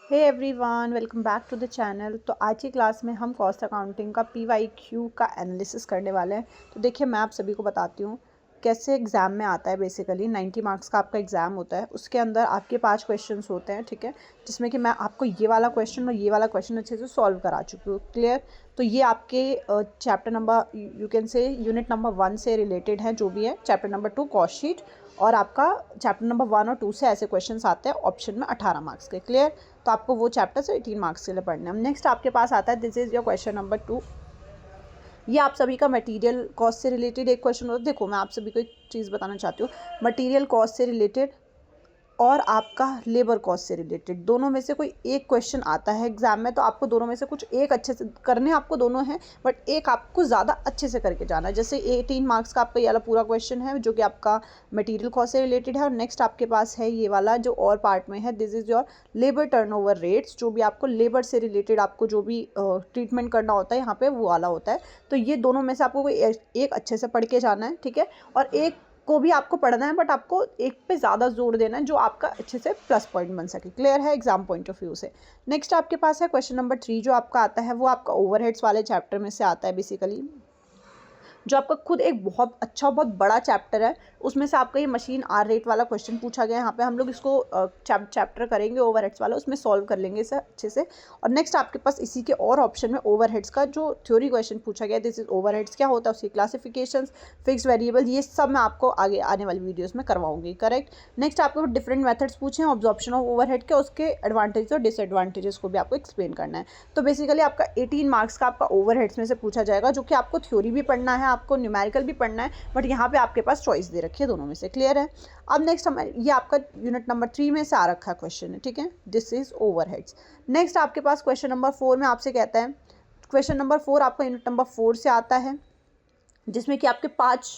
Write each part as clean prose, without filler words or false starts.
Hey everyone, welcome back to the channel. तो आज की क्लास में हम कॉस्ट अकाउंटिंग का PYQ का एनालिसिस करने वाले हैं। तो देखिए, मैं आप सभी को बताती हूँ कैसे एग्ज़ाम में आता है। बेसिकली 90 मार्क्स का आपका एग्ज़ाम होता है। उसके अंदर आपके 5 क्वेश्चंस होते हैं, ठीक है, जिसमें कि मैं आपको ये वाला क्वेश्चन और ये वाला क्वेश्चन अच्छे से सॉल्व करा चुकी हूँ। क्लियर? तो ये आपके chapter number, you can say unit number 1 से रिलेटेड है, जो भी है। चैप्टर नंबर 2 कॉस्ट शीट, और आपका चैप्टर नंबर 1 और 2 से ऐसे क्वेश्चंस आते हैं ऑप्शन में 18 मार्क्स के। क्लियर? तो आपको वो चैप्टर 18 मार्क्स के लिए पढ़ना है। नेक्स्ट आपके पास आता है, this is your question number 2। ये आप सभी का मटेरियल कॉस्ट से रिलेटेड एक क्वेश्चन होता है। देखो, मैं आप सभी को एक चीज़ बताना चाहती हूँ। मटेरियल कॉस्ट से रिलेटेड और आपका लेबर कॉस्ट से रिलेटेड, दोनों में से कोई एक क्वेश्चन आता है एग्जाम में। तो आपको दोनों में से कुछ एक अच्छे से करने, आपको दोनों हैं, बट एक आपको ज़्यादा अच्छे से करके जाना है। जैसे 18 मार्क्स का आपका ये वाला पूरा क्वेश्चन है, जो कि आपका मटेरियल कॉस्ट से रिलेटेड है। और नेक्स्ट आपके पास है ये वाला, जो और पार्ट में है, this is your labour turnover rates, जो भी आपको लेबर से रिलेटेड आपको जो भी ट्रीटमेंट करना होता है यहाँ पे, वो वाला होता है। तो ये दोनों में से आपको कोई एक अच्छे से पढ़ के जाना है, ठीक है। और एक को भी आपको पढ़ना है, बट आपको एक पे ज़्यादा जोर देना है, जो आपका अच्छे से प्लस पॉइंट बन सके। क्लियर है एग्जाम पॉइंट ऑफ व्यू से? नेक्स्ट आपके पास है क्वेश्चन नंबर 3, जो आपका आता है वो आपका ओवरहेड्स वाले चैप्टर में से आता है बेसिकली, जो आपका खुद एक बहुत अच्छा, बहुत बड़ा चैप्टर है। उसमें से आपका ये मशीन आर रेट वाला क्वेश्चन पूछा गया है। यहाँ पे हम लोग इसको चैप्टर करेंगे ओवरहेड्स वाला, उसमें सॉल्व कर लेंगे इसे अच्छे से। और नेक्स्ट आपके पास इसी के और ऑप्शन में ओवरहेड्स का जो थ्योरी क्वेश्चन पूछा गया, दिस इज ओवरहेड्स क्या होता है, उसकी क्लासिफिकेशंस, फिक्स्ड वेरिएबल, ये सब मैं आपको आगे आने वाली वीडियोज़ में करवाऊंगी। करेक्ट? नेक्स्ट आपको डिफरेंट मेथड्स पूछे हैं ऑब्जॉर्प्शन ऑफ ओवरहेड के, उसके एडवांटेज और डिसएडवांटेजेस को भी आपको एक्सप्लेन करना है। तो बेसिकली आपका 18 मार्क्स का आपका ओवरहेड्स में से पूछा जाएगा, जो कि आपको थ्योरी भी पढ़ना है, आपको न्यूमेरिकल भी पढ़ना है, बट यहाँ पे आपके पास चॉइस दे रखी है दोनों में से। क्लियर है? अब नेक्स्ट हमारे ये आपका यूनिट नंबर 3 में से आ रखा क्वेश्चन है, ठीक है, दिस इज ओवरहेड्स। नेक्स्ट आपके पास क्वेश्चन नंबर 4 में आपसे कहता है, क्वेश्चन नंबर 4 आपका यूनिट नंबर 4 से आता है, जिसमें कि आपके 5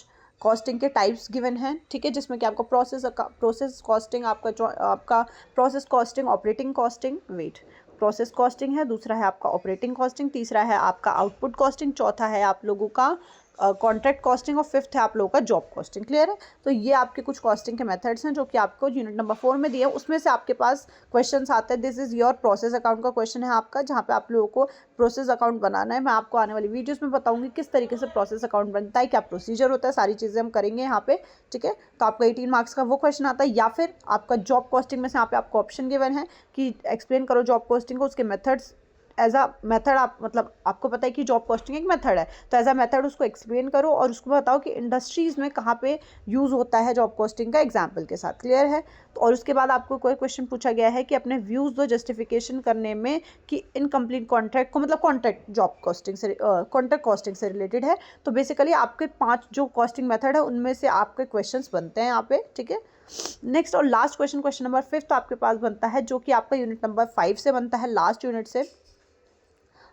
कॉस्टिंग के टाइप्स गिवन हैं, ठीक है, जिसमें कि आपका प्रोसेस कॉस्टिंग, आपका process costing, operating costing, wait, process costing है, दूसरा है आपका ऑपरेटिंग कॉस्टिंग, तीसरा है आपका आउटपुट कॉस्टिंग, चौथा है आप लोगों का कॉन्ट्रैक्ट कॉस्टिंग, और फिफ्थ है आप लोगों का जॉब कॉस्टिंग। क्लियर है? तो ये आपके कुछ कॉस्टिंग के मेथड्स हैं, जो कि आपको यूनिट नंबर 4 में दिए हैं। उसमें से आपके पास क्वेश्चंस आते हैं, this is your process account का क्वेश्चन है आपका, जहाँ पे आप लोगों को प्रोसेस अकाउंट बनाना है। मैं आपको आने वाली वीडियोस में बताऊंगी किस तरीके से प्रोसेस अकाउंट बनता है, क्या प्रोसीजर होता है, सारी चीज़ें हम करेंगे यहाँ पे, ठीक है। तो आपका 18 मार्क्स का वो क्वेश्चन आता है, या फिर आपका जॉब कॉस्टिंग में से यहाँ पे आपको ऑप्शन गिवन है कि एक्सप्लेन करो जॉब कॉस्टिंग को, उसके मेथड्स एज अ मेथड, आप मतलब आपको पता है कि जॉब कॉस्टिंग एक मेथड है, तो एज अ मेथड उसको एक्सप्लेन करो और उसको बताओ कि इंडस्ट्रीज़ में कहाँ पे यूज़ होता है जॉब कॉस्टिंग का, एग्जाम्पल के साथ। क्लियर है? तो और उसके बाद आपको कोई क्वेश्चन पूछा गया है कि अपने व्यूज़ दो जस्टिफिकेशन करने में कि इनकम्प्लीट कॉन्ट्रैक्ट को, मतलब कॉन्ट्रैक्ट जॉब कॉस्टिंग से, कॉन्ट्रैक्ट कॉस्टिंग से रिलेटेड है। तो बेसिकली आपके 5 जो कॉस्टिंग मेथड है, उनमें से आपके क्वेश्चन बनते हैं यहाँ पे, ठीक है। नेक्स्ट और लास्ट क्वेश्चन, क्वेश्चन नंबर 5 आपके पास बनता है, जो कि आपका यूनिट नंबर 5 से बनता है, लास्ट यूनिट से,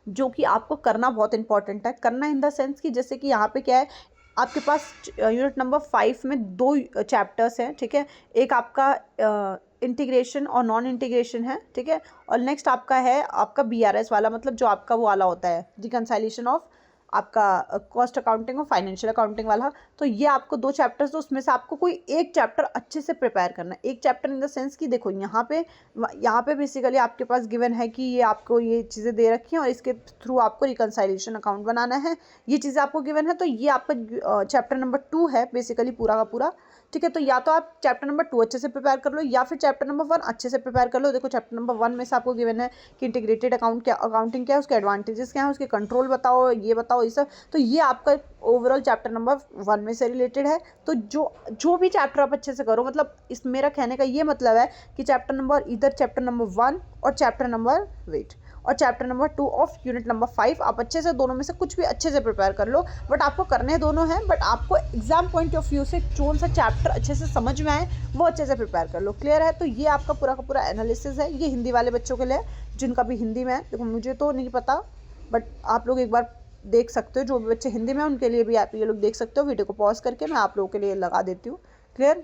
जो कि आपको करना बहुत इंपॉर्टेंट है। करना इन द सेंस कि जैसे कि यहाँ पे क्या है, आपके पास यूनिट नंबर 5 में 2 चैप्टर्स हैं, ठीक है। एक आपका इंटीग्रेशन और नॉन इंटीग्रेशन है, ठीक है। और नेक्स्ट आपका है आपका BRS वाला, मतलब जो आपका वो वाला होता है, रिकंसाइलेशन ऑफ आपका कॉस्ट अकाउंटिंग और फाइनेंशियल अकाउंटिंग वाला। तो ये आपको 2 चैप्टर्स, तो उसमें से आपको कोई एक चैप्टर अच्छे से प्रिपेयर करना है। एक चैप्टर इन द सेंस कि देखो, यहाँ पे बेसिकली आपके पास गिवन है कि ये आपको ये चीज़ें दे रखी हैं और इसके थ्रू आपको रिकंसाइलेशन अकाउंट बनाना है, ये चीज़ें आपको गिवन है। तो ये आपका चैप्टर नंबर 2 है बेसिकली पूरा का पूरा, ठीक है। तो या तो आप चैप्टर नंबर 2 अच्छे से प्रिपेयर कर लो, या फिर चैप्टर नंबर 1 अच्छे से प्रिपेयर कर लो। देखो, चैप्टर नंबर 1 में से आपको गिवन है कि इंटीग्रेटेड अकाउंटिंग क्या है, उसके एडवांटेजेस क्या है, उसके कंट्रोल बताओ, ये बताओ, ये सब। तो ये आपका ओवरऑल चैप्टर नंबर 1 में से रिलेटेड है। तो जो भी चैप्टर आप अच्छे से करो, मतलब इस मेरा कहने का ये मतलब है कि चैप्टर नंबर, इधर चैप्टर नंबर 1 और चैप्टर नंबर वेट और chapter number 2 of unit number 5, आप अच्छे से दोनों में से कुछ भी अच्छे से प्रिपेयर कर लो। बट आपको करने दोनों हैं, बट आपको एग्जाम पॉइंट ऑफ व्यू से कौन सा चैप्टर अच्छे से समझ में आए, वो अच्छे से प्रिपेयर कर लो। क्लियर है? तो ये आपका पूरा का पूरा एनालिसिस है। ये हिंदी वाले बच्चों के लिए, जिनका भी हिंदी में है। देखो, मुझे तो नहीं पता, बट आप लोग एक बार देख सकते हो, जो भी बच्चे हिंदी में, उनके लिए भी आप ये लोग देख सकते हो। वीडियो को पॉज करके मैं आप लोगों के लिए लगा देती हूँ। क्लियर?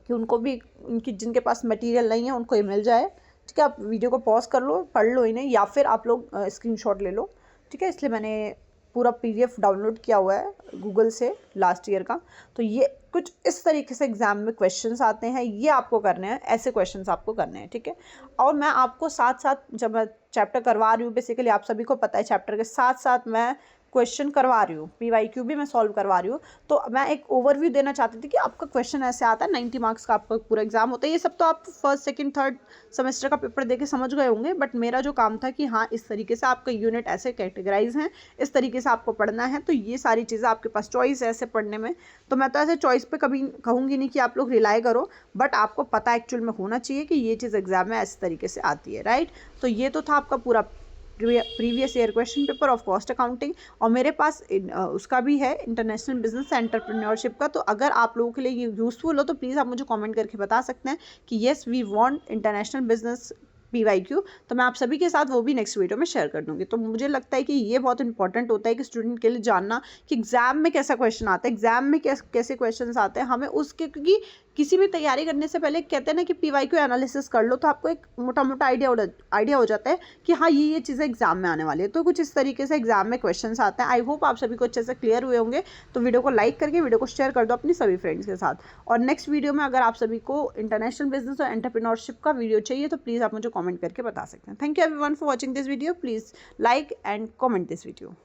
कि उनको भी, उनकी जिनके पास मटेरियल नहीं है, उनको ये मिल जाए, ठीक है। आप वीडियो को पॉज कर लो, पढ़ लो इन्हें, या फिर आप लोग स्क्रीनशॉट ले लो, ठीक है। इसलिए मैंने पूरा PDF डाउनलोड किया हुआ है गूगल से लास्ट ईयर का। तो ये कुछ इस तरीके से एग्ज़ाम में क्वेश्चंस आते हैं, ये आपको करने हैं, ऐसे क्वेश्चंस आपको करने हैं, ठीक है। और मैं आपको साथ साथ जब मैं चैप्टर करवा रही हूँ, बेसिकली आप सभी को पता है चैप्टर के साथ साथ मैं क्वेश्चन करवा रही हूँ, PYQ भी मैं सॉल्व करवा रही हूँ। तो मैं एक ओवरव्यू देना चाहती थी कि आपका क्वेश्चन ऐसे आता है, 90 मार्क्स का आपका पूरा एग्जाम होता है। ये सब तो आप फर्स्ट सेकंड थर्ड सेमेस्टर का पेपर देके समझ गए होंगे, बट मेरा जो काम था कि हाँ इस तरीके से आपका यूनिट ऐसे कैटेगराइज हैं, इस तरीके से आपको पढ़ना है। तो ये सारी चीज़ें आपके पास चॉइस है ऐसे पढ़ने में। तो मैं तो ऐसे चॉइस पे कभी कहूँगी नहीं कि आप लोग रिलाई करो, बट आपको पता एक्चुअल में होना चाहिए कि ये चीज़ एग्जाम में ऐसे तरीके से आती है, राइट। तो ये तो था आपका पूरा previous year question paper of cost accounting. और मेरे पास उसका भी है, इंटरनेशनल बिजनेस एंटरप्रेन्योरशिप का। तो अगर आप लोगों के लिए ये यूज़फुल हो तो प्लीज़ आप मुझे कमेंट करके बता सकते हैं कि yes we want international business PYQ। तो मैं आप सभी के साथ वो भी नेक्स्ट वीडियो में शेयर कर दूंगी। तो मुझे लगता है कि ये बहुत इंपॉर्टेंट होता है कि स्टूडेंट के लिए जानना कि एग्जाम में कैसा क्वेश्चन आता है, एग्जाम में कैसे क्वेश्चन आते हैं हमें उसके, क्योंकि किसी भी तैयारी करने से पहले कहते हैं ना कि PYQ एनालिसिस कर लो, तो आपको एक मोटा मोटा आइडिया हो जाता है कि हाँ ये चीज़ें एग्जाम में आने वाली है। तो कुछ इस तरीके से एग्जाम में क्वेश्चन आते हैं। आई होप आप सभी को अच्छे से क्लियर हुए होंगे। तो वीडियो को लाइक करके वीडियो को शेयर कर दो अपनी सभी फ्रेंड्स के साथ। और नेक्स्ट वीडियो में अगर आप सभी को इंटरनेशनल बिजनेस और एंटरप्रेन्योरशिप का वीडियो चाहिए तो प्लीज़ आप मुझे कमेंट करके बता सकते हैं। Thank you everyone for watching this video. Please like and comment this video.